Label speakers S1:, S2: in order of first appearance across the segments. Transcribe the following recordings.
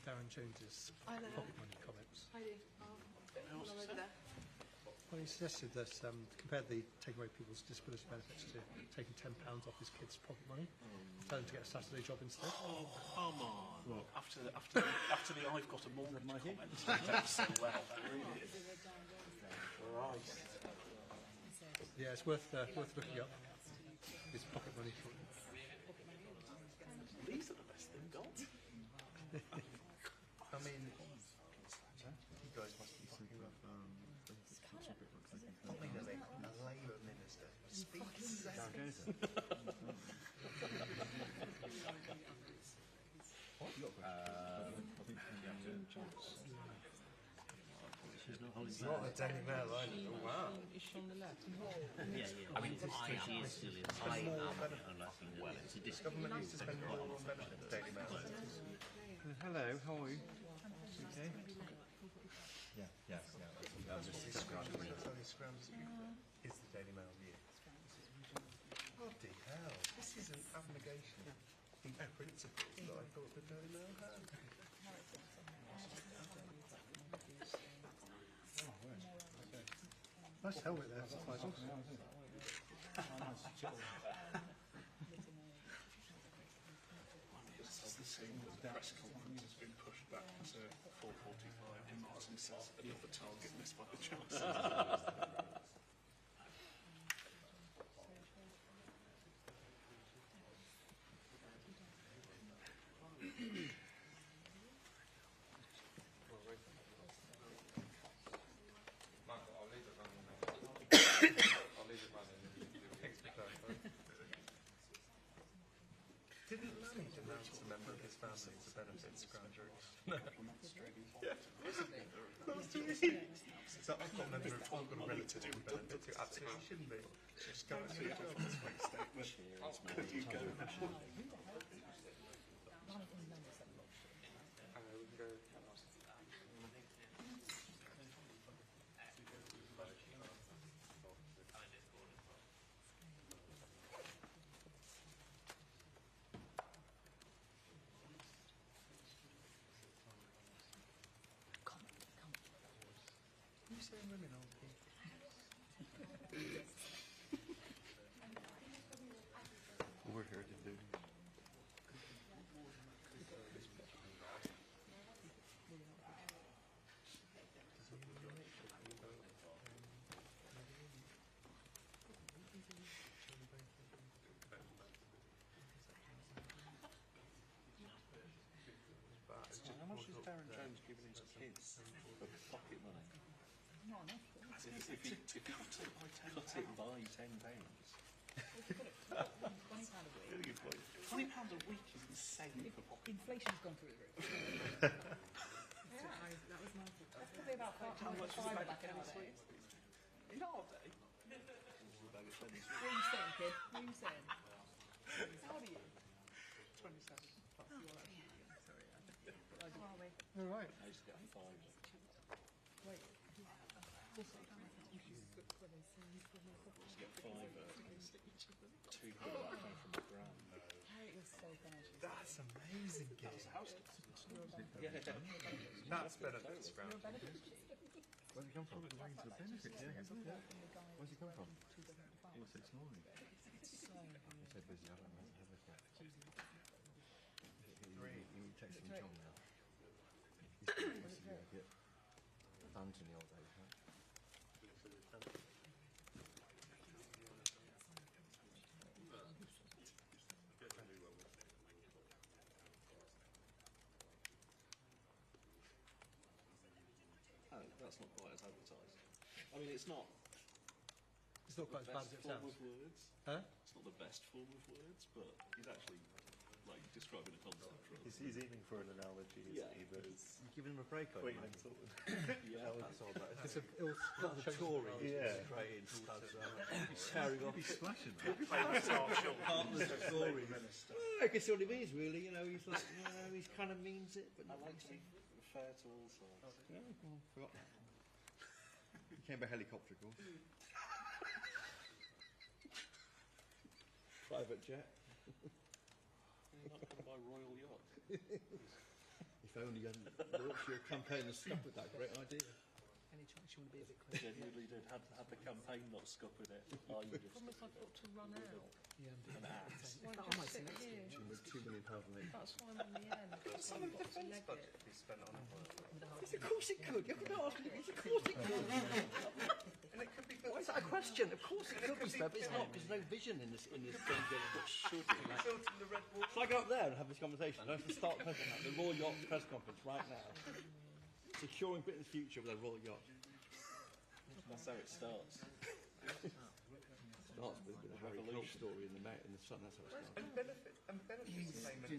S1: Darren Jones's pocket money comments.
S2: Heidi, over there.
S1: Well, he suggested that compared the taking away people's disability benefits to taking £10 off his kids' pocket money, tell them to get a Saturday job instead.
S3: Oh, come on. What? After the I've got a mortgage comment, that's so well. That really is. Right.
S1: Yeah, it's worth looking up. His pocket money.
S3: These are the best they've got.
S4: I mean, you guys must be thinking of finally, a Labour minister speaks. It's not a Daily Mail either. Oh, wow.
S2: Is she on the left?
S5: Yeah. I mean, she is still in I am unless I'm well. It's a
S4: Government needs to spend more on benefits. Daily Mail.
S6: Hello, how are you? Okay.
S4: Yeah. That's how he scrams. Is the Daily Mail view? Bloody hell! This is an abnegation in principle that I thought the Daily Mail had.
S1: Nice helmet there, Faisal.
S3: This is the same as the press conference has been pushed back to 4:45. And Martin says another target missed by the Chancellor.
S4: Didn't manage announce a member of his family to benefit scroungers? No. Yeah. So I've got a member of I've got a relative who benefits who absolutely shouldn't be. Just go and do your job.
S3: Could you go?
S4: You saying women aren't people?
S6: We're here to do.
S3: How much is Darren Jones giving his kids for pocket money?
S2: Not enough.
S3: If you cut it by £10.
S2: £20 a week.
S3: £20 a week is insane for pocket.
S2: Inflation's gone through the roof. That was my fault. That's probably about £5 back in our day.
S3: In our day?
S2: What are you saying, kid? What are you saying? How old are you?
S3: 27.
S2: Sorry. How are we?
S1: All right.
S3: I used to get 5.
S2: Wait.
S3: I used to get 5 £2 that came from a grand.
S2: Harriet was so bad.
S4: That's amazing, Gil.
S3: Yeah.
S4: That's benefit scroungers.
S6: Where's it come from? Where's the benefits? Yeah, where's it come from? What's it snoring? It's so busy, I don't know. You texting John now. He's get fans in the old days, right?
S3: Oh, that's not quite as advertised. I mean, it's not
S1: It's not quite as bad as
S3: the
S1: it
S3: best form
S1: sounds.
S3: of words.
S1: Huh?
S3: It's not the best form of words, but he's actually like describing a concept.
S4: He's aiming for an analogy,
S3: Yeah.
S4: isn't he? But it's
S6: You giving him a break on
S4: quite
S6: it?
S4: insulting.
S3: Yeah.
S6: That's all about
S1: It's a not the Tory.
S4: Yeah.
S6: straight in towards carrying on. He's splashing.
S3: Partners
S6: of glory.
S3: Minister.
S6: I guess what he means, really. You know, he's like, you know, he kind of means it, but
S3: I
S6: not
S3: like to
S6: really.
S3: be fair to all sides.
S6: Yeah, well, forgot that. He came by helicopter, of course. Private jet.
S3: Not on my royal yacht.
S6: He If only you hadn't launched your campaign and stuck with that great idea.
S2: Any chance you want to be a bit clear?
S3: Genuinely did. Had the campaign not scuppered it, are you just
S2: Promise I've got to run out.
S3: an ass?
S2: Why
S6: I
S2: don't
S6: might
S2: you sit
S6: see
S2: here?
S6: with £2 million late.
S2: That's why I'm on the end. That's why I've got to leg it.
S4: Be spent on it.
S6: Of course it could. You could ask me. Of course it could.
S4: And it could be
S6: Why is that a question? Of course it could be spent, but it's not, because there's no vision in this thing. Should be.
S4: built in the red water.
S6: Shall I go up there and have this conversation? I have to start the Royal Yacht press conference right now. Securing Britain's future with a Royal Yacht.
S3: That's how it starts.
S6: Starts with a very cool story in the sun. That's how it starts.
S4: And benefits payments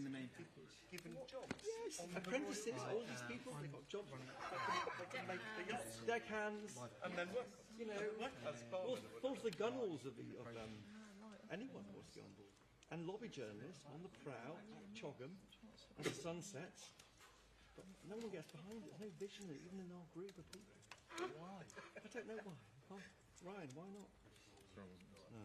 S4: given jobs.
S6: Yes, apprentices, all these people, they've got jobs. They can make the yachts, deckhands,
S4: And then work.
S6: you know,
S4: As part of it.
S6: both the gunwales of anyone who wants to go on board. And lobby journalists on the prow, Chogham, as the sun sets. But no one gets behind it. There's no vision even in our group of people. Why? I don't know why. Oh, Ryan, why not? No.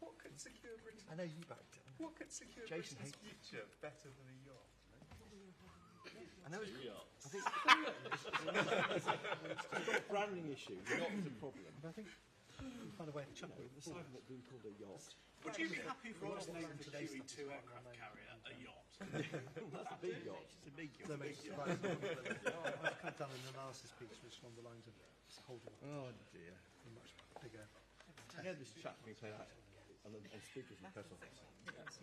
S4: What could secure Britain?
S6: I know you backed it.
S4: What could secure
S6: Jason
S4: Britain's
S6: hates
S4: future better than a yacht?
S6: I know it's
S3: Yachts.
S6: I think it's not a branding issue. Yacht is a problem.
S1: But I think you find a way to chuck it.
S6: The side of it being called a yacht.
S3: Would you be happy for us to name the QE2 aircraft carrier a yacht?
S6: That's a big yacht. It's a big yacht.
S1: No, makes right. I've kind of done an analysis piece which along the lines of just holding
S6: Oh dear.
S1: a much bigger.
S6: I heard this chat being played out on speakers in the press office.
S2: Yes.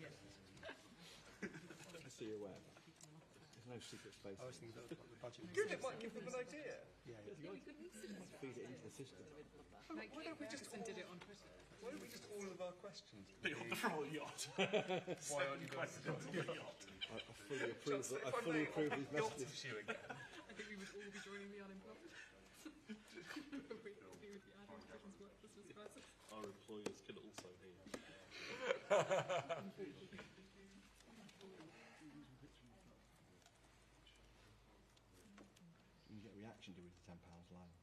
S6: I see you're aware. There's no secret space.
S1: I was thinking about the budget.
S4: Good, it might give them an idea.
S1: Yeah,
S6: Feed it into the system.
S2: Why don't we just did it on Twitter?
S4: Why don't we just all of our questions
S3: Be on the Royal Yacht.
S4: Why aren't you guys
S3: President of the yacht.
S6: I fully approve. I fully approve these
S4: yacht
S6: messages.
S4: issue again?
S2: I think we would all be joining the unemployed. We would be adding to Britain's worthlessness crisis.
S3: Our employers can also hear.
S6: You get a reaction to it, £10 line.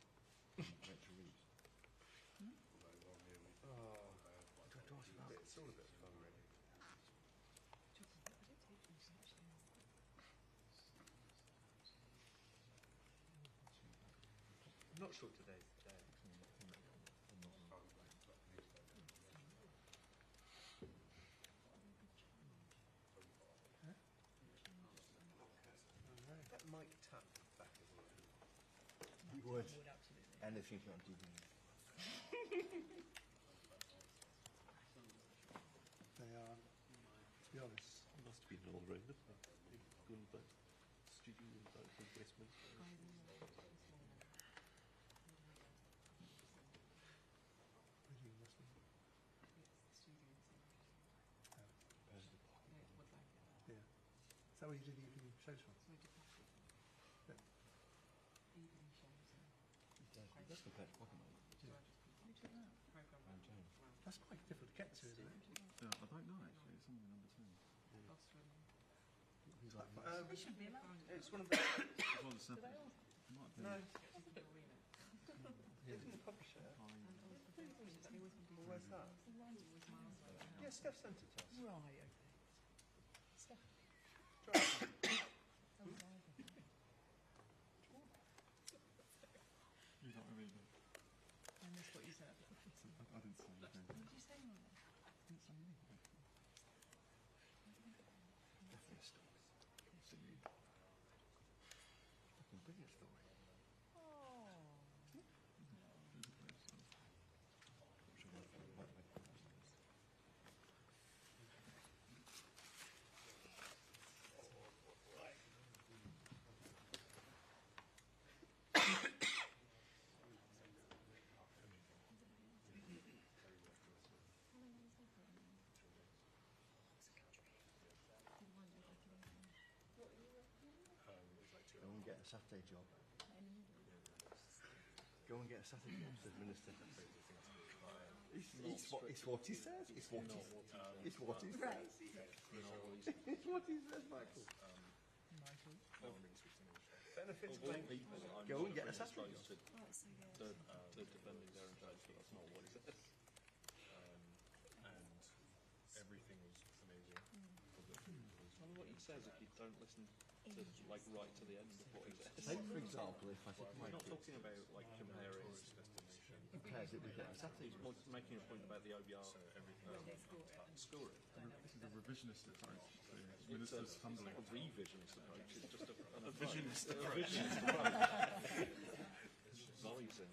S6: Rachel Reeves.
S4: It's all a bit fun, really. I'm not sure today's the day. That mic tap back as well.
S6: You would. And if you've got DVD.
S1: they are. To be honest,
S3: It must be an all-rounder. Gunboat. Studio Gunboat in Westminster.
S1: really listening. Yeah. Is that where you do the evening shows from?
S6: That's compared to Pokemon. And James.
S1: That's quite difficult to get to, isn't it?
S6: I don't know actually. It's something number 2.
S1: He's like,
S4: It's one of the.
S6: It's on the surface. It might be.
S4: No. Isn't the publisher? Where's that? Yeah, Steph sent it to us.
S2: Right, okay.
S6: You don't read it.
S2: I missed what you said.
S6: I didn't say anything.
S2: What did you say, Mum?
S6: I didn't say anything. Definitely a story. Fucking brilliant story. Go and get a Saturday job. Go and get a Saturday job, says Minister. It's what he says. It's what he says. It's what he says. It's what he says, Michael.
S4: Benefits
S3: All
S4: paying.
S3: people I'm
S6: Go and
S3: not
S6: get a
S3: really
S6: Saturday
S3: close to defending their own rights, but that's not what he says.
S7: And everything was amazing.
S6: says if you don't listen to like right to the end of what he says.
S7: Take, for example, if I said to my
S6: We're not
S7: kids,
S6: talking about like comparing.
S7: who cares if we get
S6: Exactly, he's making a point about the OBR. Score it.
S8: The revisionist approach to
S6: It's
S8: ministers
S6: a
S8: humbling.
S6: revisionist approach. It's just a
S3: visionist
S6: approach. Voicing.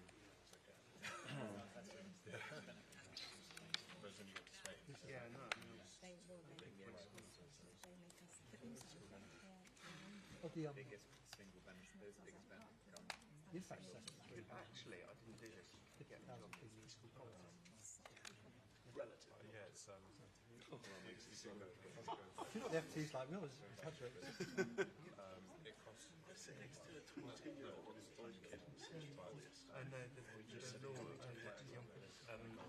S4: Yeah, no.
S9: They will make us. They make us. But also,
S1: Of the
S4: Single benefit, biggest benefit.
S1: impact assessment,
S4: Actually, I didn't do this.
S1: £50,000 in school policy.
S4: Relative.
S8: Yeah, it's
S1: You know what the FT's like? No, it's exaggerated.
S8: it costs.
S3: Sit next to a 20-year-old with his own kid.
S4: And the law,
S3: I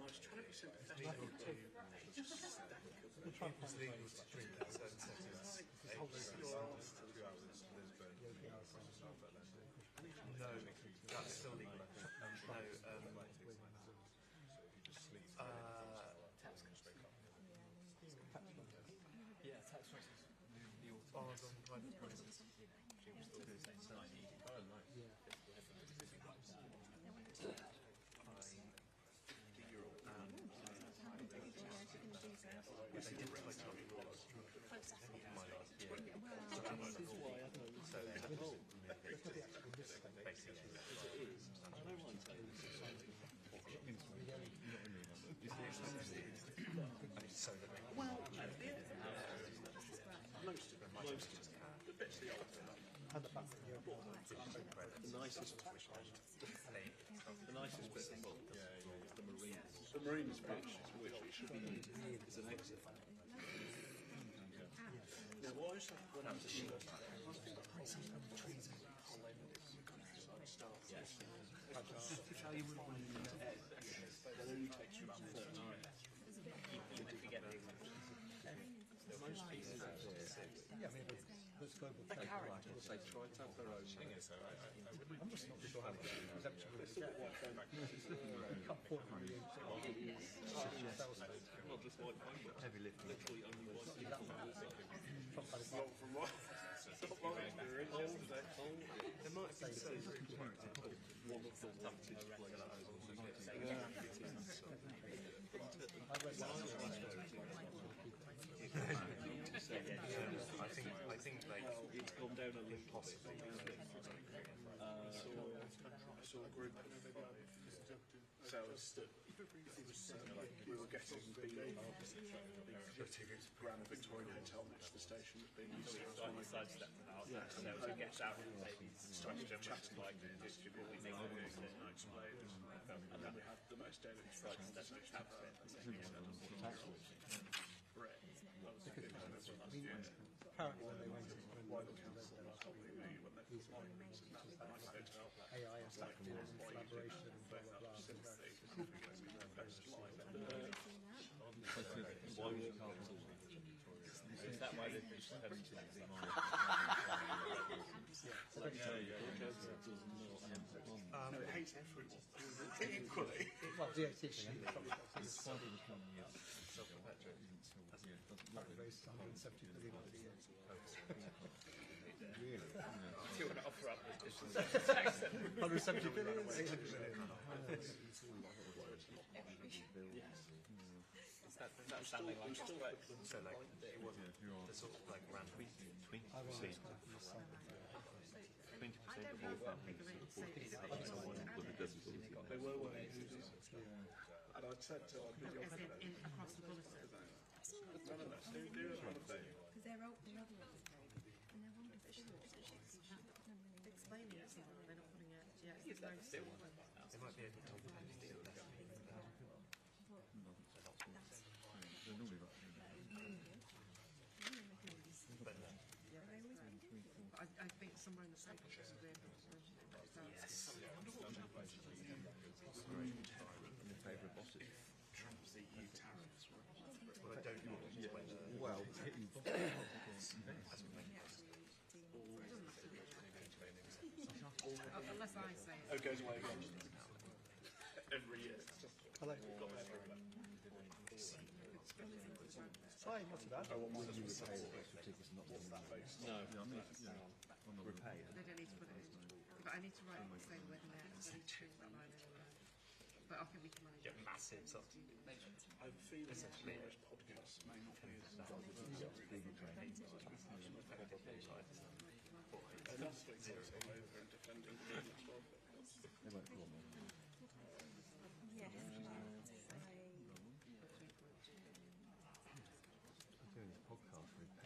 S3: was trying to be sympathetic.
S4: it was legal to drink at certain settings. 2 hours, Lisbon, no, that's still legal, I think.
S2: Yeah, tax rates.
S4: Bars on private premises.
S1: And the fact that you're
S6: The nicest bit of all is the Marines.
S3: The Marines pitch, which it should be
S6: It's an exit.
S3: Now, what I used to have when I was a sheep,
S2: Which how you would want to
S3: that only takes you about 30 minutes.
S2: you would forget the
S6: Most pieces are
S1: yeah, I mean, there's global trade.
S6: they try to have their own.
S1: I'm just not sure how much exemption would get. You can't afford to be
S6: Not just white people.
S7: heavy lifting?
S6: Literally only white people.
S3: Not from what? Not my experience yesterday.
S4: There might be some
S6: One of the toughest players.
S1: I read
S4: I think like
S6: It's gone down a little
S4: possibly.
S3: I saw a group sales that we were getting the Grand Victorian Hotel next to the station that being used as one of
S2: sidestep out. So it gets out and maybe question like distribute we think and
S3: then we had the most daily strikes at the station.
S1: apparently when they went into AI and stuff deals in collaboration and blah blah blah.
S2: is that why they pushed
S3: It hates everyone. Equally.
S1: Well, the DXT thing, raised 170 billion over the years.
S7: Really?
S2: you're going to offer up this
S1: 170 billion? 800 billion.
S2: That's something like
S4: So like it wasn't the sort of like random
S7: 20%. 20% of all families support with a disability.
S3: They were wearing hoodies. And I'd said to our video
S9: across the policy.
S3: none of us do it on the day.
S9: Because they're old, the other ones are very good. And they're wonderful. Explaining it, so they're not putting it. Yeah, it's very simple.
S4: it might be a
S8: They're normally about
S9: I think somewhere in the paper should be able to. Yes.
S7: In favour of bosses.
S3: Trump's the EU tariffs, right?
S4: well, I don't know.
S7: Well,
S9: Unless I say it.
S3: Oh, it goes away again. Every year.
S1: Hello. Fine, not too bad.
S6: Will you repay the extra tickets? Not
S3: What's that base?
S6: No.
S8: Yeah, I mean, yeah. I'm not
S6: Repay it.
S9: They don't need to put it in. But I need to write the same word there. I need to change that line anyway. But I think we can manage it.
S4: Massive. So
S3: I have a feeling that Laura's podcast may not be as that's also over and defending him as well.
S6: They won't call me.
S7: Yes.
S6: I'm doing this podcast with Is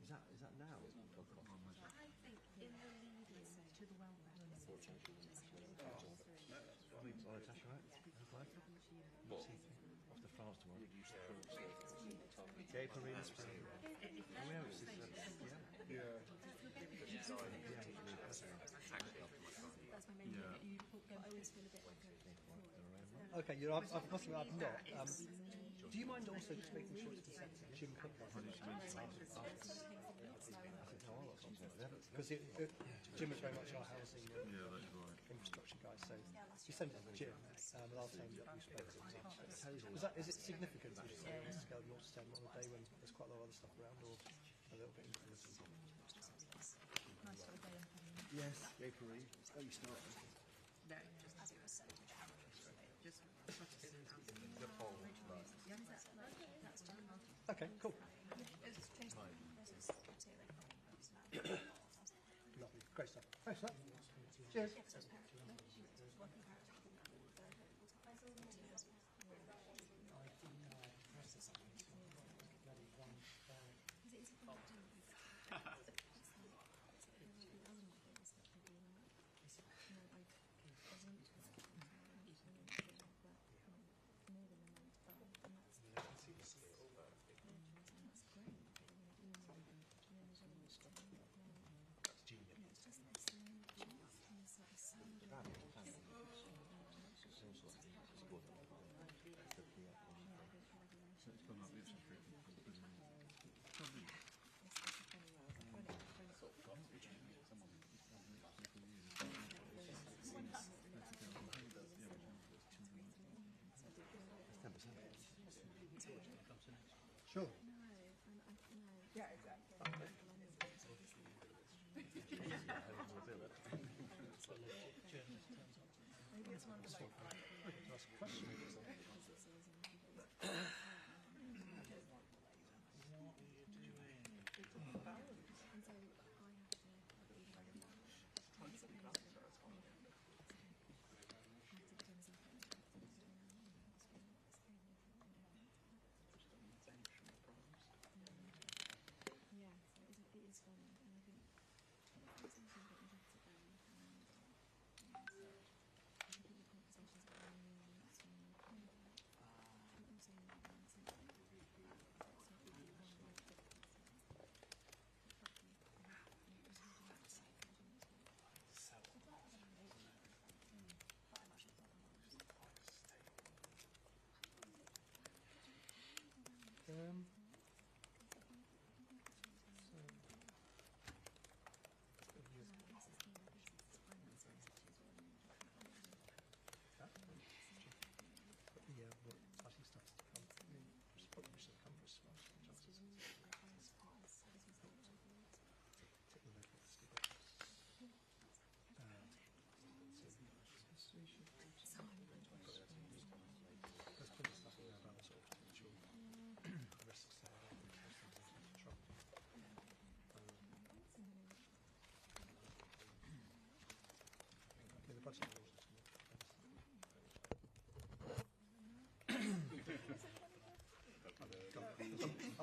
S6: that now? Podcast?
S7: I think in the lead-in to the welfare.
S6: Natasha, right? What? Off to France tomorrow.
S1: Gay Marina's friend.
S6: Where is this?
S7: That's my main thing. You I always feel a bit like a
S1: Okay, I must admit I've not. Do you mind also just making sure it's consented? Jim Cook because Jim is very much our housing
S8: Yeah, that's right.
S1: infrastructure guy, so you send it to Jim, and I'll tell him that we spoke to him. Is it significant to say on a scale of 0 to 10 on a day when there's quite a lot of other stuff around, or a little bit influenced?
S6: Yes, April Reeves. Oh, you started.
S9: No, just as it was said. Just
S4: the whole, right.
S1: Okay, cool. Lovely, great stuff. Thanks for that. Cheers.
S8: So it's gone up the Exchequer. Probably.
S1: Sure.
S2: Yeah, exactly. Maybe it's one of the
S1: That's a question. Yeah, well, I think stuff's to come. It's probably should come for a smash. Take the local there's plenty of stuff in there about sort of potential risks there. Trouble. Okay, the budget rules.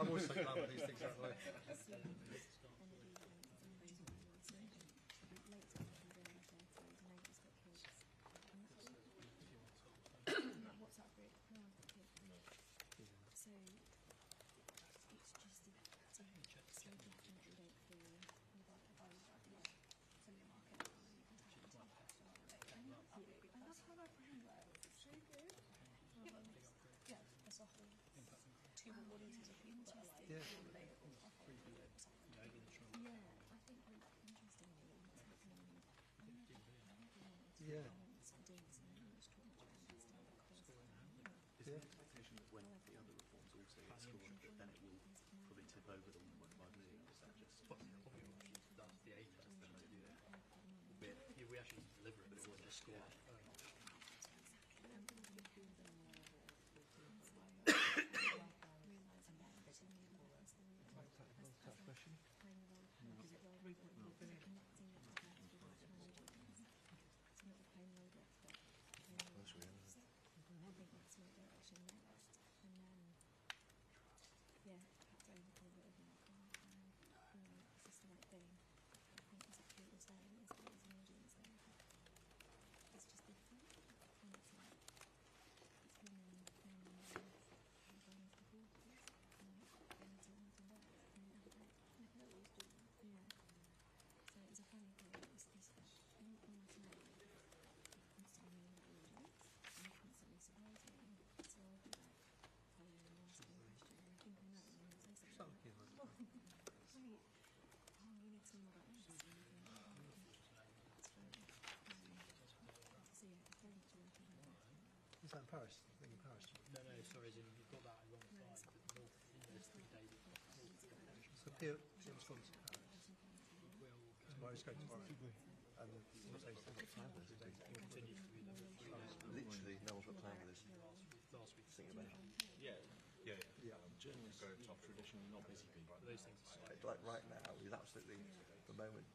S1: I'm always so glad when these things are out of the way.
S7: WhatsApp group. No one's got kids. So it's just so definitely don't feel like something market. I love how that brand works. It's so good. Yeah, that's a whole 2 audiences of people that are like
S1: Yeah.
S7: relatable. Yeah, I think like interestingly what's happening.
S1: Yeah.
S6: Is the expectation that when the other reforms also
S5: over the 1.5 million? Is that just
S1: Probably that's the A test. We actually deliver it, but it wasn't just score. Is that in Paris? I think in Paris. No, sorry, you've got that alongside the North. There's 3 days. So Pierre responds to Paris. Tomorrow's going tomorrow. And what day is it? Continues to be
S6: Literally, no one's got time for this.
S1: last week.
S6: Think about it.
S3: Yeah. Journalists go top traditionally not busy people.
S1: Those things are
S6: Like right now is absolutely the moment.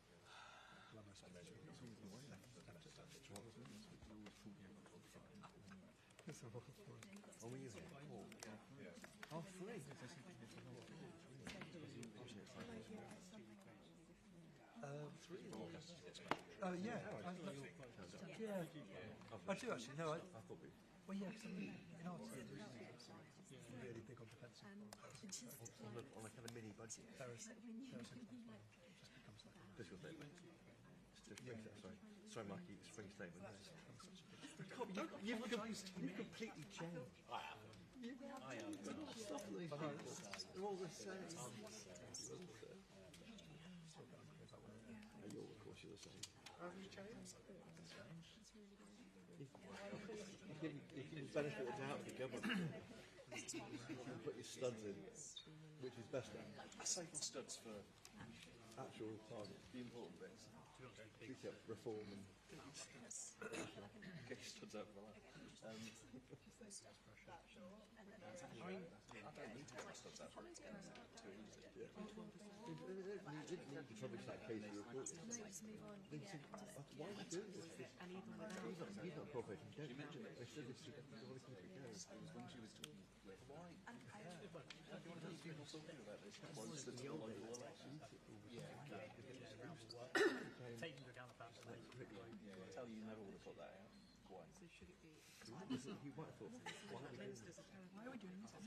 S6: Are we using it? Oh, free. 3.
S1: Oh yeah. I do actually. No, I
S6: thought we.
S1: well, yeah, because in arts, really big on defence.
S6: On a kind of mini budget.
S1: There is just becomes like
S6: Fiscal statement. Sorry, Mikey, spring statement. You've completely changed.
S5: I am.
S6: Stop these people. They're all the same. You're, of course, you're the same. You can benefit the doubt of the government. You put your studs in, which is best.
S3: I save my studs for
S6: Actual target.
S3: the important bits.
S6: Reform and
S3: Get your studs out for the lab. I mean, I don't need to get my studs out for it. It's too easy.
S6: you didn't need to publish that case you reported. Why are you doing this? He's not cooperating. Don't mention it. They said this to keep it going.
S3: It was when she was talking. Why? Do you want to hear people talking about this? Once the local election.
S1: taking into account the fact that
S3: I tell you, you never would have put that out. Why?
S9: So should it be?
S6: He might have thought, why are we doing this?
S7: Why are we doing this?
S6: But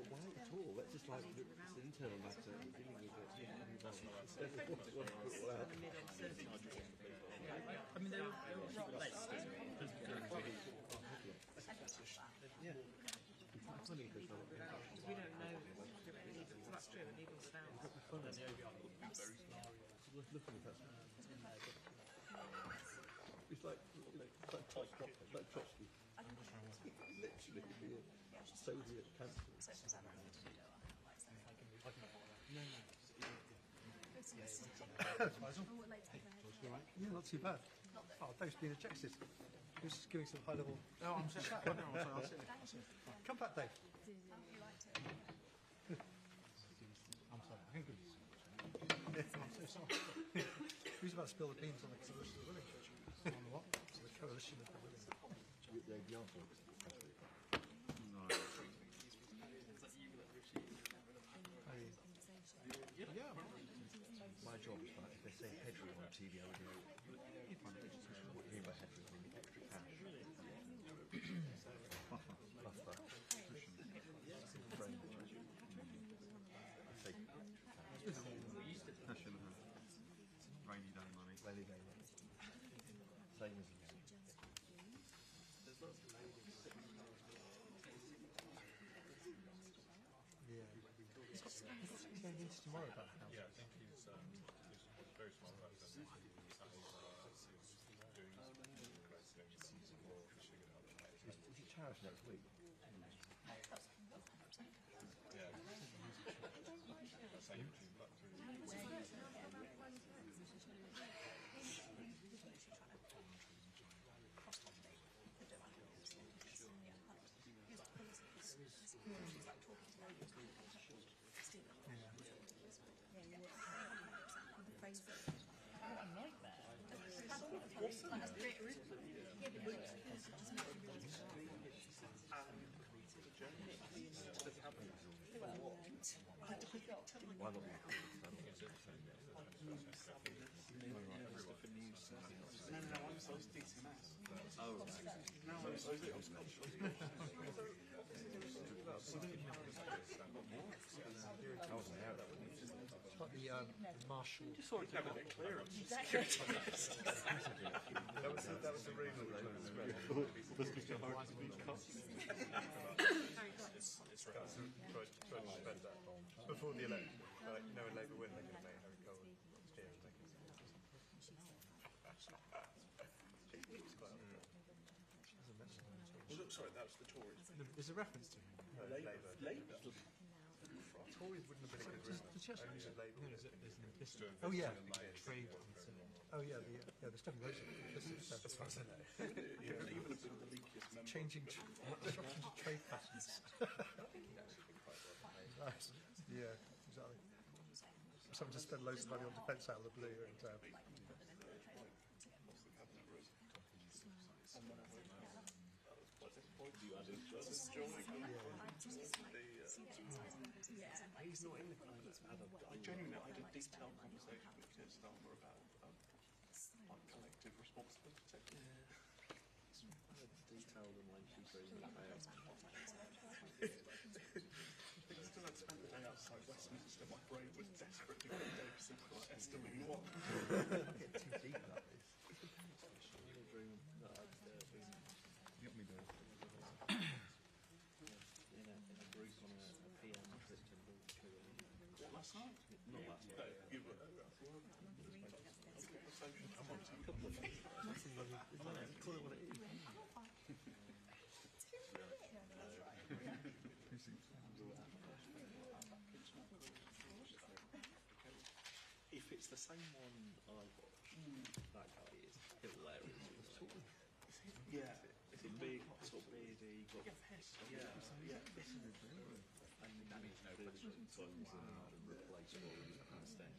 S6: why at all? Let's just like, it's an internal matter, we're dealing with it. Instead of what out.
S1: I mean, they were rather late.
S6: Yeah. It's funny because
S9: Because we don't know directly legal. So that's true, legal sounds.
S6: looking at that. It's like Trotsky. Literally could be a Soviet cancer.
S1: Yeah, not too bad. Oh, Dave's been ejected. He was just giving some high level.
S4: No, I'm sitting. I'll sit.
S1: Come back, Dave.
S4: I'm sorry. I think
S1: I'm so sorry. Who's about to spill the beans on the coalition of the willing? On the what? So the coalition of the willing.
S6: The answer. My job is like, if they say headroom on TV, I would go, what do you mean by headroom? I mean extra cash. Buffer. Frame. I say
S8: Cushion, rainy day money.
S6: rainy day. Same as you.
S1: Going into tomorrow about how.
S8: Yeah, I think he's very smart about that. Doing great things more sugar up.
S6: Is it Charis next week?
S8: Yeah.
S1: It's like the Marshall.
S3: Just saw it have a bit clearer.
S4: That was the room that we closed. Tried to spend that before the election. Like, you know, when Labour win, they're going to make Harry Cole steer and make it.
S3: Well, look, sorry, that was the Tories.
S1: There's a reference to him.
S3: Labour.
S4: Tories wouldn't have been a good
S1: The Chancellor.
S4: Only the Labour
S1: No,
S4: would have been.
S1: there's an implicit. Oh yeah, trade. Oh yeah, the stuff in Rachel.
S4: As far as I know.
S3: Even have been the leakiest member.
S1: Changing disruption to trade patterns. Nice. Yeah, exactly. Someone just spend loads of money on defence out of the blue and
S3: He's not in the I genuinely had a detailed conversation with Keir Starmer about our collective responsibility.
S5: Detailed and lengthy agreement.
S3: I still had spent the day outside Westminster. My brain was desperate to get Dave Simple estimate what.
S1: get too deep about this.
S5: Agreement that I'd been
S8: You got me there.
S5: in a group on a PM trip to Wiltshire.
S3: Last night?
S5: Not last night.
S3: You were at work. Conversation. Come on, a couple of things.
S1: Call it what it is.
S5: If it's the same one I watched, that guy is hilarious.
S3: Yeah.
S5: Is it big, sort of beardy? Got, yeah. And that means no tons and replaceable and stuff.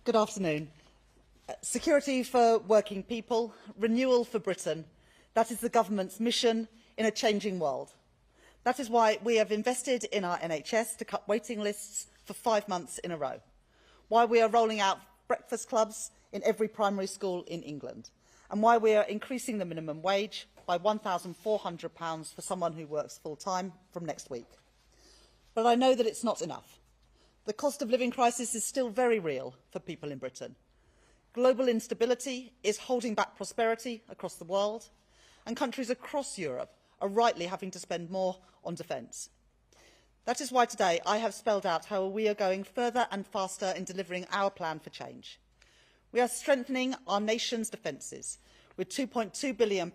S10: Good afternoon. Security for working people, renewal for Britain. That is the government's mission in a changing world. That is why we have invested in our NHS to cut waiting lists for 5 months in a row. Why we are rolling out breakfast clubs in every primary school in England. And why we are increasing the minimum wage by £1,400 for someone who works full-time from next week. But I know that it's not enough. The cost of living crisis is still very real for people in Britain. Global instability is holding back prosperity across the world, and countries across Europe are rightly having to spend more on defence. That is why today I have spelled out how we are going further and faster in delivering our plan for change. We are strengthening our nation's defences with £2.2 billion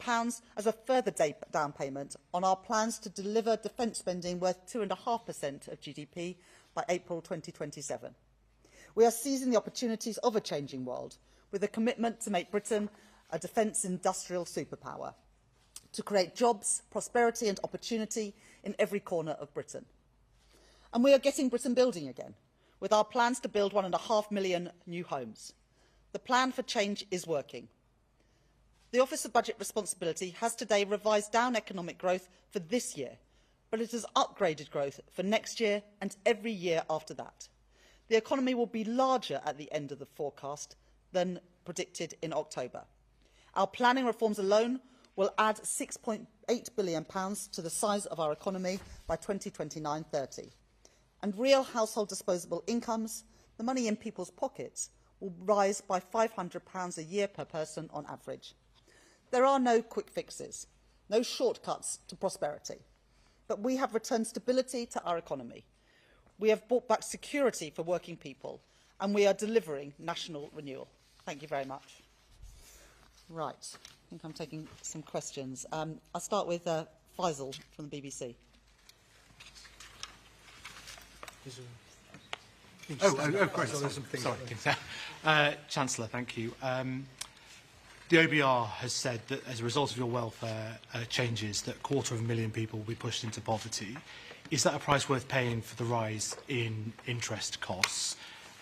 S10: as a further down payment on our plans to deliver defence spending worth 2.5% of GDP by April 2027. We are seizing the opportunities of a changing world with a commitment to make Britain a defence industrial superpower, to create jobs, prosperity and opportunity in every corner of Britain. And we are getting Britain building again, with our plans to build 1.5 million new homes. The plan for change is working. The Office of Budget Responsibility has today revised down economic growth for this year, but it has upgraded growth for next year and every year after that. The economy will be larger at the end of the forecast than predicted in October. Our planning reforms alone will add £6.8 billion to the size of our economy by 2029-30. And real household disposable incomes, the money in people's pockets, will rise by £500 a year per person on average. There are no quick fixes, no shortcuts to prosperity, but we have returned stability to our economy. We have brought back security for working people, and we are delivering national renewal. Thank you very much. Right, I think I'm taking some questions. I'll start with Faisal from the BBC.
S11: Sorry. Chancellor, thank you. The OBR has said that as a result of your welfare changes, that 250,000 people will be pushed into poverty. Is that a price worth paying for the rise in interest costs?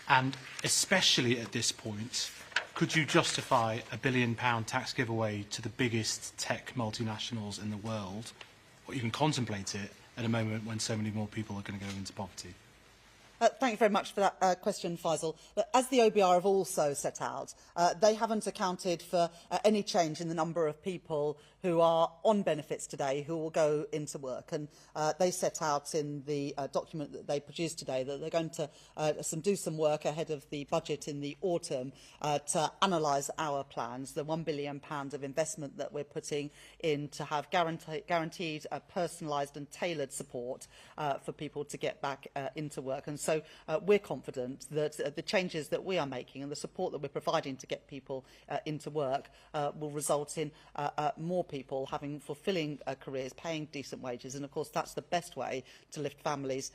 S11: And especially at this point, could you justify a £1 billion tax giveaway to the biggest tech multinationals in the world, or even contemplate it at a moment when so many more people are going to go into poverty?
S10: Thank you very much for that question, Faisal. As the OBR have also set out, they haven't accounted for any change in the number of people who are on benefits today who will go into work. And they set out in the document that they produced today that they're going to do some work ahead of the budget in the autumn to analyse our plans, the £1 billion of investment that we're putting in to have guaranteed, personalised and tailored support for people to get back into work. And so we're confident that the changes that we are making and the support that we're providing to get people into work will result in more people having fulfilling careers, paying decent wages, and of course that's the best way to lift families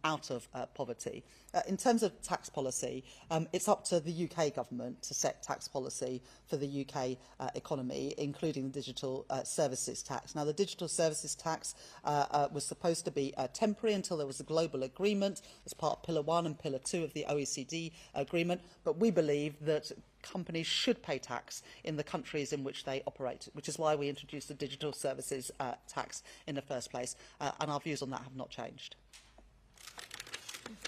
S10: out of poverty. In terms of tax policy, it's up to the UK government to set tax policy for the UK economy, including the digital services tax. Now, the digital services tax was supposed to be temporary until there was a global agreement as part of Pillar 1 and Pillar 2 of the OECD agreement, but we believe that companies should pay tax in the countries in which they operate, which is why we introduced the digital services tax in the first place, and our views on that have not changed.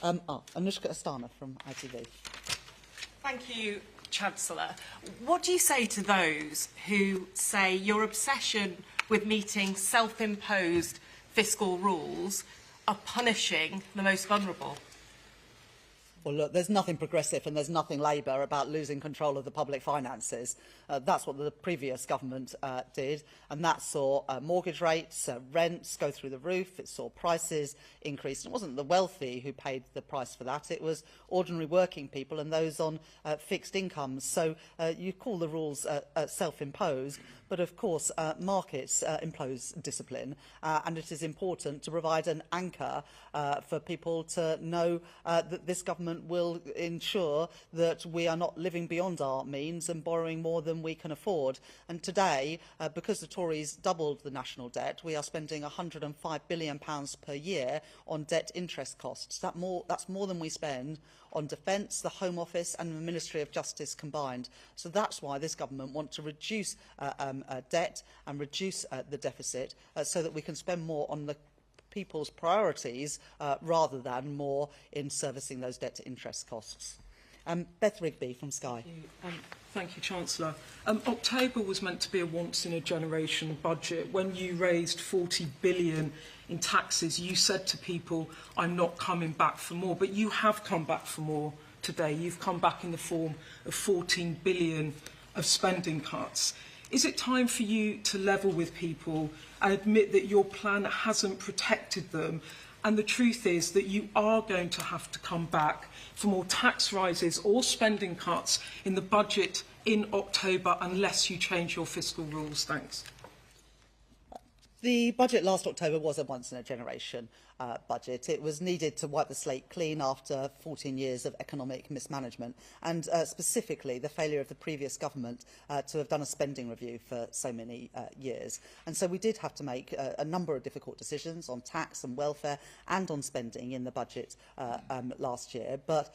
S10: Anushka Astana from ITV.
S12: Thank you, Chancellor. What do you say to those who say your obsession with meeting self-imposed fiscal rules are punishing the most vulnerable?
S10: Well, look, there's nothing progressive and there's nothing Labour about losing control of the public finances. That's what the previous government did, and that saw mortgage rates, rents go through the roof. It saw prices increase. It wasn't the wealthy who paid the price for that. It was ordinary working people and those on fixed incomes. So you call the rules self-imposed, but of course markets impose discipline, and it is important to provide an anchor for people to know that this government government will ensure that we are not living beyond our means and borrowing more than we can afford. And today, because the Tories doubled the national debt, we are spending £105 billion per year on debt interest costs. That's more than we spend on Defence, the Home Office and the Ministry of Justice combined. So that's why this government wants to reduce debt and reduce the deficit so that we can spend more on the people's priorities rather than more in servicing those debt interest costs. Beth Rigby from Sky.
S2: Thank you, Chancellor. October was meant to be a once-in-a-generation budget. When you raised £40 billion in taxes, you said to people, I'm not coming back for more. But you have come back for more today. You've come back in the form of £14 billion of spending cuts. Is it time for you to level with people and admit that your plan hasn't protected them? And the truth is that you are going to have to come back for more tax rises or spending cuts in the budget in October unless you change your fiscal rules. Thanks.
S10: The budget last October was a once-in-a-generation budget. It was needed to wipe the slate clean after 14 years of economic mismanagement and specifically the failure of the previous government to have done a spending review for so many years. And so we did have to make a number of difficult decisions on tax and welfare and on spending in the budget last year. But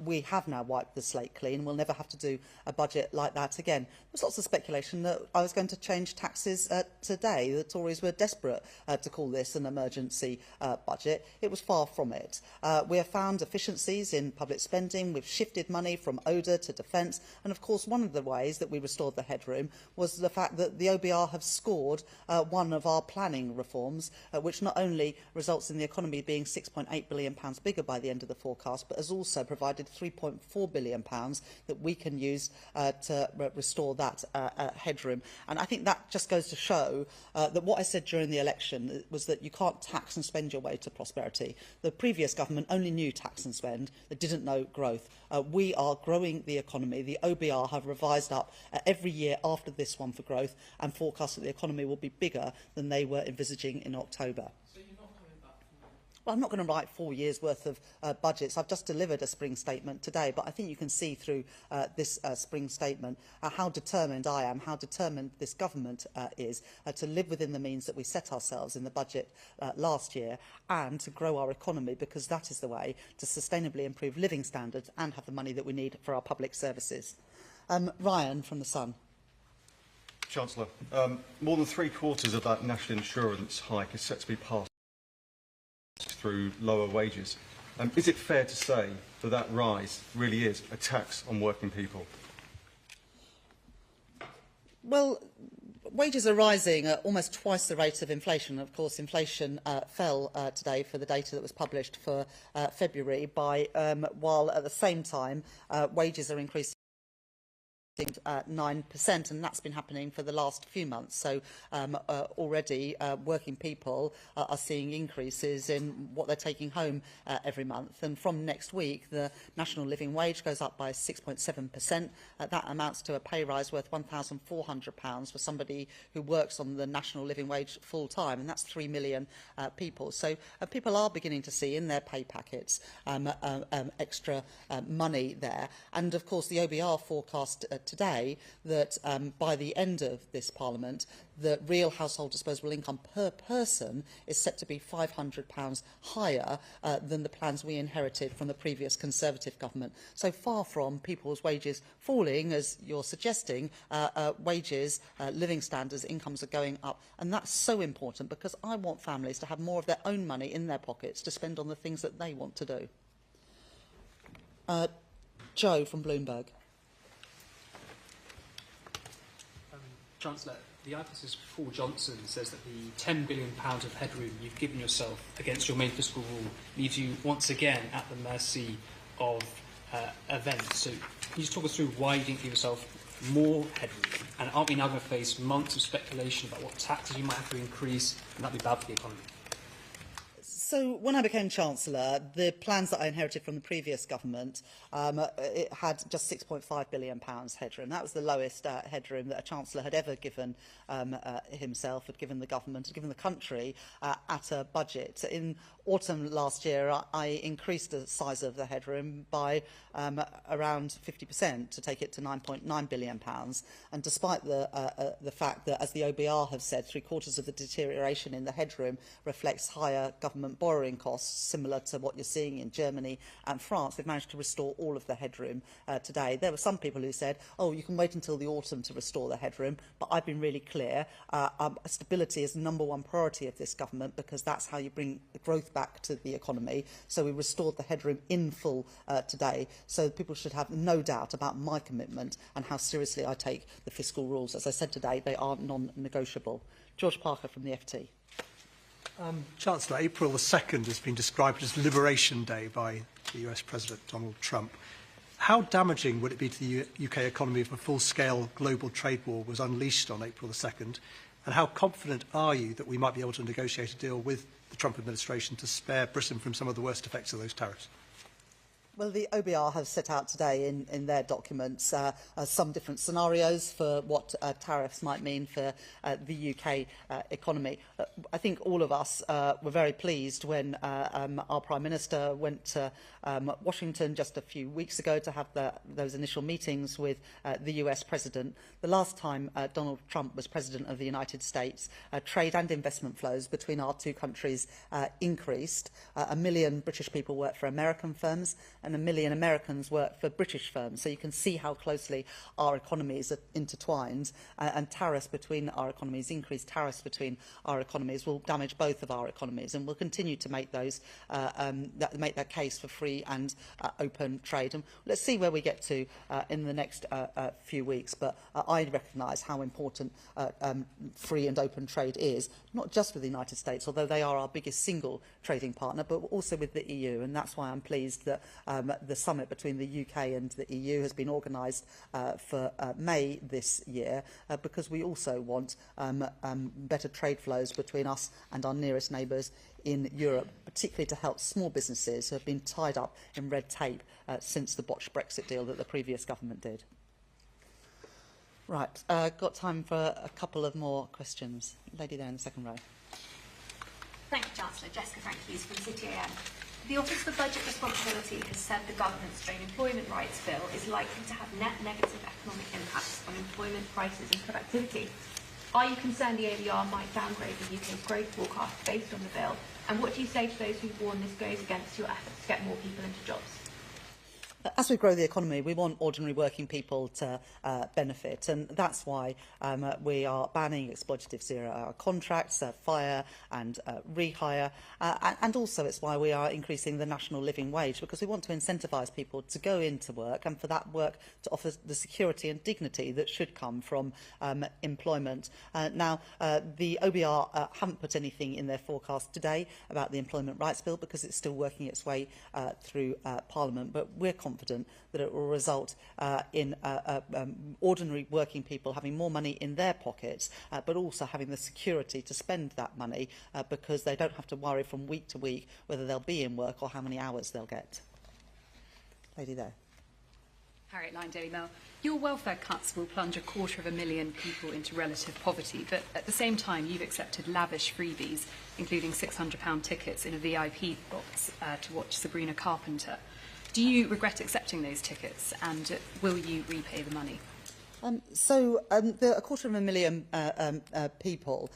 S10: we have now wiped the slate clean. We'll never have to do a budget like that again. There's lots of speculation that I was going to change taxes today. The Tories were desperate to call this an emergency budget. It was far from it. We have found efficiencies in public spending. We've shifted money from ODA to defence. And of course, one of the ways that we restored the headroom was the fact that the OBR have scored one of our planning reforms, which not only results in the economy being £6.8 billion bigger by the end of the forecast, but has also provided £3.4 billion that we can use to restore that headroom. And I think that just goes to show that what I said during the election was that you can't tax and spend your way to prosperity. The previous government only knew tax and spend. They didn't know growth. We are growing the economy. The OBR have revised up every year after this one for growth and forecast that the economy will be bigger than they were envisaging in October. Well, I'm not going to write 4 years' worth of budgets. I've just delivered a spring statement today, but I think you can see through this spring statement how determined I am, how determined this government is to live within the means that we set ourselves in the budget last year and to grow our economy, because that is the way to sustainably improve living standards and have the money that we need for our public services. Ryan from The Sun.
S13: Chancellor, more than three-quarters of that national insurance hike is set to be passed through lower wages. Is it fair to say that that rise really is a tax on working people? Well, wages are rising at almost twice the rate of inflation. Of course, inflation fell today for the data that was published for February, while at the same time wages are increasing 9%, and that's been happening for the last few months. So already working people are seeing increases in what they're taking home every month. And from next week, the national living wage goes up by 6.7%. That amounts to a pay rise worth £1,400 for somebody who works on the national living wage full time, and that's 3 million people. So people are beginning to see in their pay packets extra money there. And of course, the OBR forecast today that by the end of this Parliament, the real household disposable income per person is set to be £500 higher than the plans we inherited from the previous Conservative government. So far from people's wages falling, as you're suggesting, wages, living standards, incomes are going up. And that's so important, because I want families to have more of their own money in their pockets to spend on the things that they want to do. Joe from Bloomberg.
S14: Chancellor, the IPS's Paul Johnson says that the £10 billion of headroom you've given yourself against your main fiscal rule leaves you once again at the mercy of events. So can you just talk us through why you didn't give yourself more headroom? And aren't we now going to face months of speculation about what taxes you might have to increase, and that would be bad for the economy?
S13: So when I became Chancellor, the plans that I inherited from the previous government, it had just £6.5 billion headroom. That was the lowest headroom that a Chancellor had ever given himself, had given the government, had given the country at a budget. In autumn last year, I increased the size of the headroom by around 50% to take it to £9.9 billion. And despite the fact that, as the OBR have said, 3/4 of the deterioration in the headroom reflects higher government borrowing costs, similar to what you're seeing in Germany and France, we've managed to restore all of the headroom today. There were some people who said, oh, you can wait until the autumn to restore the headroom, but I've been really clear. Stability is the #1 priority of this government, because that's how you bring growth back to the economy. So we restored the headroom in full today. So people should have no doubt about my commitment and how seriously I take the fiscal rules. As I said today, they are non-negotiable. George Parker from the FT.
S1: Chancellor, April the 2nd has been described as Liberation Day by the US President Donald Trump. How damaging would it be to the UK economy if a full-scale global trade war was unleashed on April the 2nd? And how confident are you that we might be able to negotiate a deal with the Trump administration to spare Britain from some of the worst effects of those tariffs?
S13: Well, the OBR have set out today in their documents some different scenarios for what tariffs might mean for the UK economy. I think all of us were very pleased when our Prime Minister went to Washington just a few weeks ago to have those initial meetings with the US President. The last time Donald Trump was President of the United States, trade and investment flows between our two countries increased. 1 million British people work for American firms, and 1 million Americans work for British firms. So you can see how closely our economies are intertwined, and tariffs between our economies, increased tariffs between our economies, will damage both of our economies, and we'll continue to make those make that case for free and open trade. And let's see where we get to in the next few weeks. But I recognise how important free and open trade is, not just with the United States, although they are our biggest single trading partner, but also with the EU. And that's why I'm pleased that the summit between the UK and the EU has been organised for May this year, because we also want better trade flows between us and our nearest neighbours in Europe, particularly to help small businesses who have been tied up in red tape since the botched Brexit deal that the previous government did. Right, got time for a couple of more questions. Lady there in the second row.
S15: Thank you, Chancellor. Jessica Frankies from City AM. The Office for Budget Responsibility has said the government's trade employment rights bill is likely to have net negative economic impacts on employment, prices and productivity. Are you concerned the ABR might downgrade the UK's growth forecast based on the bill? And what do you say to those who warn this goes against your efforts to get more people into jobs?
S13: As we grow the economy, we want ordinary working people to benefit, and that's why we are banning exploitative zero-hour contracts, fire and rehire, and also it's why we are increasing the national living wage, because we want to incentivise people to go into work and for that work to offer the security and dignity that should come from employment. Now, the OBR haven't put anything in their forecast today about the Employment Rights Bill, because it's still working its way through Parliament, but we're confident that it will result in ordinary working people having more money in their pockets, but also having the security to spend that money, because they don't have to worry from week to week whether they'll be in work or how many hours they'll get. Lady there.
S16: Harriet Line, Daily Mail. Your welfare cuts will plunge 250,000 people into relative poverty, but at the same time you've accepted lavish freebies, including £600 tickets in a VIP box to watch Sabrina Carpenter. Do you regret accepting those tickets, and will you repay the money?
S13: The 250,000 people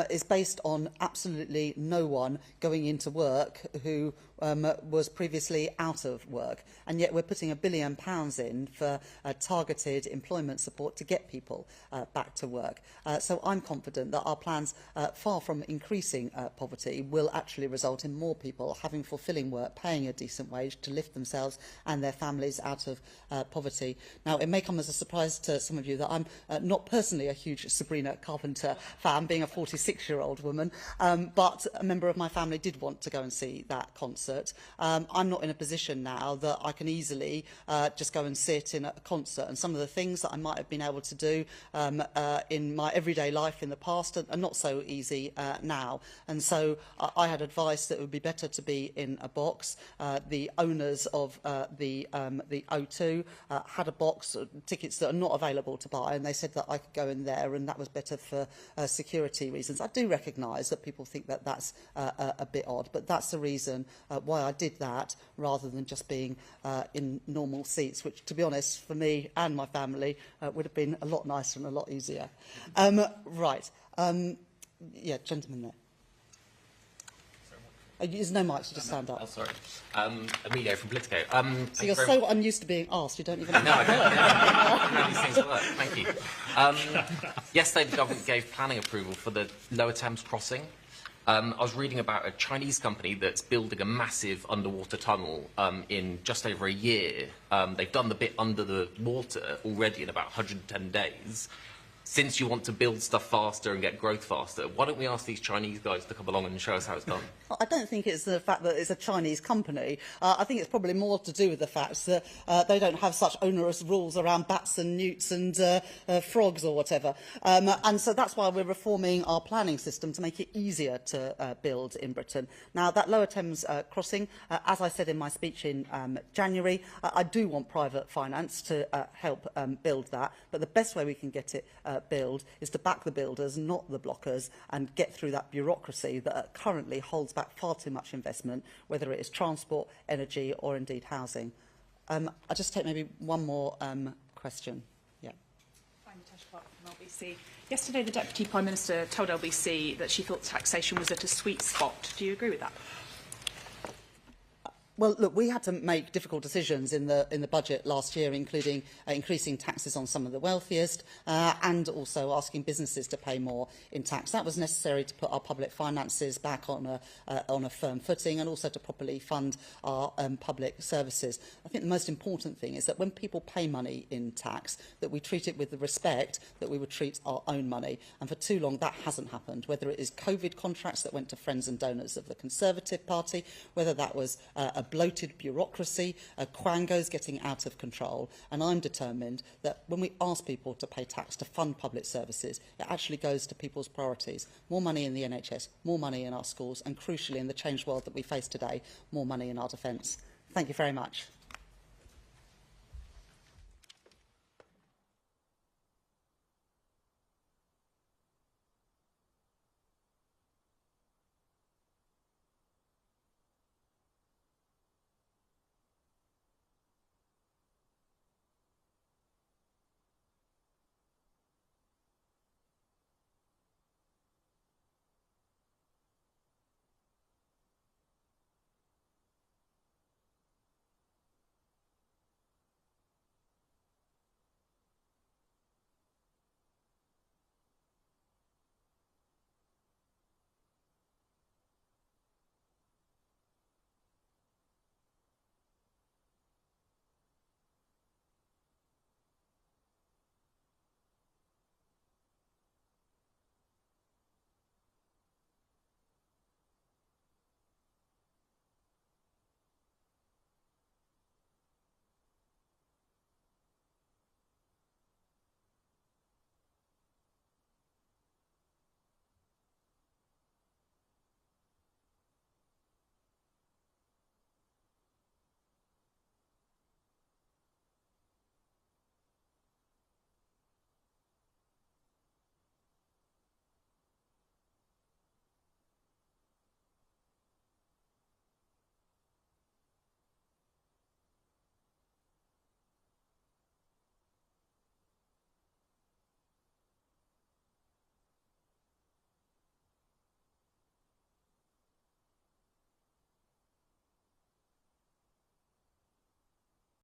S13: is based on absolutely no one going into work who was previously out of work, and yet we're putting £1 billion in for targeted employment support to get people back to work. So I'm confident that our plans, far from increasing poverty, will actually result in more people having fulfilling work, paying a decent wage to lift themselves and their families out of poverty. Now, it may come as a surprise to some of you that I'm not personally a huge Sabrina Carpenter fan, being a 46-year-old woman, but a member of my family did want to go and see that concert. I'm not in a position now that I can easily just go and sit in a concert, and some of the things that I might have been able to do in my everyday life in the past are not so easy now. And so I had advice that it would be better to be in a box. The owners of the O2 had a box, tickets that are not available to buy, and they said that I could go in there, and that was better for security reasons. I do recognise that people think that that's a bit odd, but that's the reason why I did that, rather than just being in normal seats, which, to be honest, for me and my family, would have been a lot nicer and a lot easier. Right. Yeah, gentleman there. There's no mics, so just stand up.
S17: Oh, sorry. Emilio from Politico.
S13: So you're so unused to being asked, you don't even know.
S17: No, I don't know how these things work. Thank you. Yesterday, the government gave planning approval for the Lower Thames crossing. I was reading about a Chinese company that's building a massive underwater tunnel in just over a year. They've done the bit under the water already in about 110 days. Since you want to build stuff faster and get growth faster, why don't we ask these Chinese guys to come along and show us how it's done?
S13: I don't think it's the fact that it's a Chinese company. I think it's probably more to do with the fact that they don't have such onerous rules around bats and newts and frogs or whatever. And so that's why we're reforming our planning system to make it easier to build in Britain. Now, that Lower Thames crossing, as I said in my speech in January, I do want private finance to help build that. But the best way we can get it build is to back the builders, not the blockers, and get through that bureaucracy that currently holds back far too much investment, whether it is transport, energy or indeed housing. I'll just take maybe one more question. Yeah.
S16: I'm Natasha Clark from LBC. Yesterday, the Deputy Prime Minister told LBC that she thought taxation was at a sweet spot. Do you agree with that?
S13: Well, look, we had to make difficult decisions in the budget last year, including increasing taxes on some of the wealthiest and also asking businesses to pay more in tax. That was necessary to put our public finances back on a firm footing and also to properly fund our public services. I think the most important thing is that when people pay money in tax, that we treat it with the respect that we would treat our own money. And for too long, that hasn't happened, whether it is COVID contracts that went to friends and donors of the Conservative Party, whether that was a bloated bureaucracy, quangos getting out of control. And I'm determined that when we ask people to pay tax to fund public services, it actually goes to people's priorities. More money in the NHS, more money in our schools, and crucially in the changed world that we face today, more money in our defence. Thank you very much.